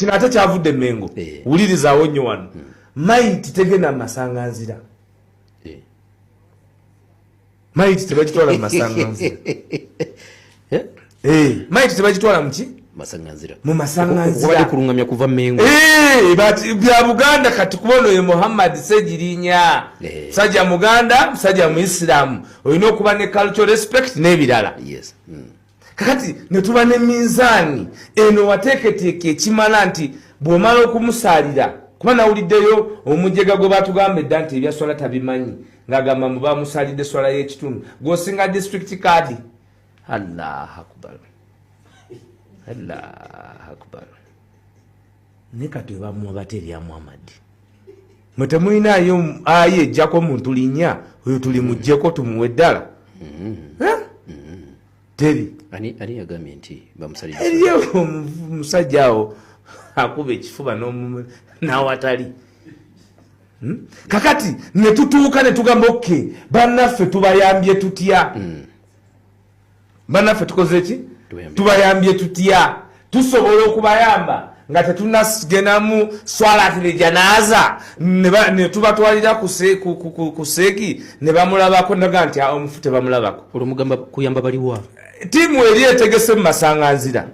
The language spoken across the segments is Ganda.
kino ate kyavudde Mengo wulirizawo nnyo wano maiti tegenda masanganzira maiti tebagitwala mu masanganzira maiti tebagitwala muki masanganzira mu masanganzira kulungamya kuva Mengo bya Buganda kati kubono ye Muhammad Segirinya sajja Muganda sajja Muislamu olina okuba ne cultural respect n'ebirala yes kakati ne tuba ne minzaani eno wateeketeeke ekimala nti bw'omala okumusalira kuba nawuliddeyo omujega gwe batugamba edda nti ebya swala tabimanyi ng'agamba mu bamusalidde swala y'ekitundu gwosinga district card Allahu akbar Allahu akbar ne kati bamuwa baterya Muhammad mwe temulinayo aye ejjako omuntu linnya oyo tuli mujjeko tumuwe ddala teri ani yagambye nti bamusalidde eriyo omusajja awo akuba ekifuba n'awatali kakati ne tutuuka ne tugamba oke bannaffe tubayambye tutya bannaffe tukoze ki tubayambye tutya tusobola okubayamba nga tetunagenamu swalaatire janaaza ne tubatwalira ku seegi ne bamulabako naga nti omufu tebamulabako olwomugamba kuyamba baliwa tiimu eri etegese mu masanganzira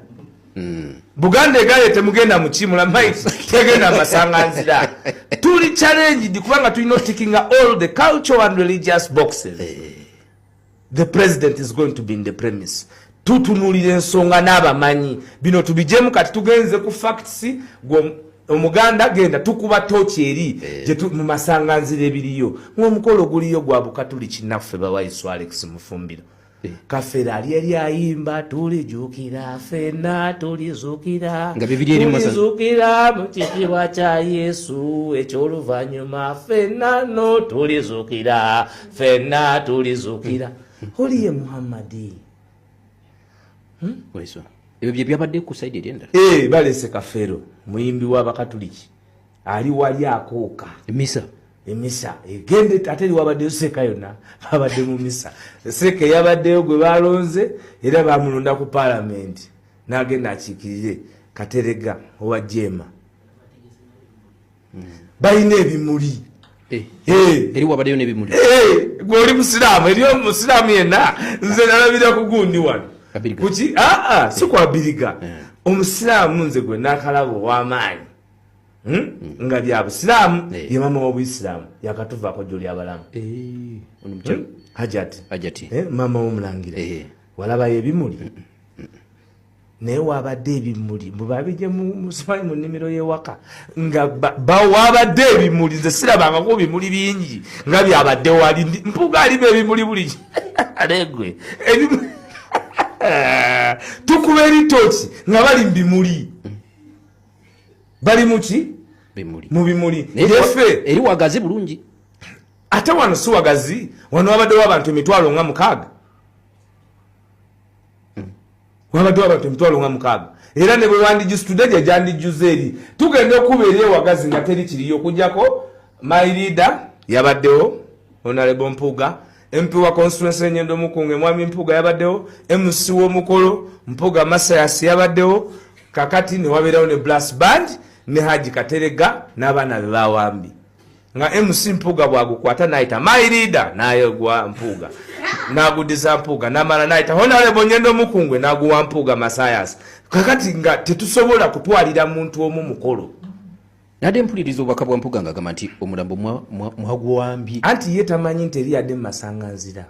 Buganda egaye temugenda mu kimula maiti tegenda masanganzira tuli challenged kubanga tulina ticking all the cultural and religious boxes the president is going to be in the premise tutunulira ensonga n'abamanyi bino tubijemu kati tugenze ku facts omuganda genda tukuba tochi eri mu masanganzira ebiriyo ng'omukolo guliyo gwa bukatuliki naffe bawayiso Alex Mufumbiro kafera ali ayimba tulijukira fena tulizukira tulizukira mu kitiibwa kya Yesu eky'oluvannyuma fena no tulizukira fena tulizukira oliye Muhammadi Waiso ebyo bye byabadde ku side erenda balese kafero muyimbi w'abakatuliki ali wali akooka emisa egende ateri wabadde seka yonna abadde mu misa seka yabaddeyo gwe balonze era bamulonda ku parliament n'agenda akiikirire Katerega owa Jema balina ebimuli eri wabaddeyo n'ebimuli gw'oli musiraamu eri omusiraamu yenna nze nalabira ku gundi wano kuki si kwa Biriga omusiraamu nze gwe nakalabo w'amaanyi nga bya Busiraamu ye mama w'Obuyisiraamu yakatuvaako joli abalamu Hajati mama w'Omulangira walaba ebimuli naye wabadde ebimuli mubabije mu nnimiro y'ewaka nga wabadde ebimuli nze sirabangako ebimuli bingi nga byabadde wali mpuga alimu ebimuli buli alegwe tukuba eritoki nga bali mu bimuli bali muki mu bimuli yefe eri wagazi bulungi ate wano si wagazi wano wabaddewo abantu emitwalo nga 6 wabaddewo abantu emitwalo nga 6 era ne bwe wandijusitudde gye gyandijuze eri tugenda okuba eri ewagazi nga teri kiriyo okujjako my leader yabaddewo Honorable Mpuga MP wa constituency Enyendo Mukunge Mwami Mpuga yabaddewo MC w'omukolo Mpuga Masayasi yabaddewo kakati ne wabeerawo ne brass band ne Haji Katerega n'abaana be bawambi nga MC Mpuga bwagukwata naita my leader naye gwa Mpuga nagudiza Mpuga namala naita Honorable Enyendo Mukungwe naguwa Mpuga Masayasi kakati nga tetusobola kutwalira muntu omu mukolo nade mpulirizo obubaka bwa Mpuga ng'agamba nti omulambo mwaguwambi anti ye tamanyi nti eri yadde mu masanganzira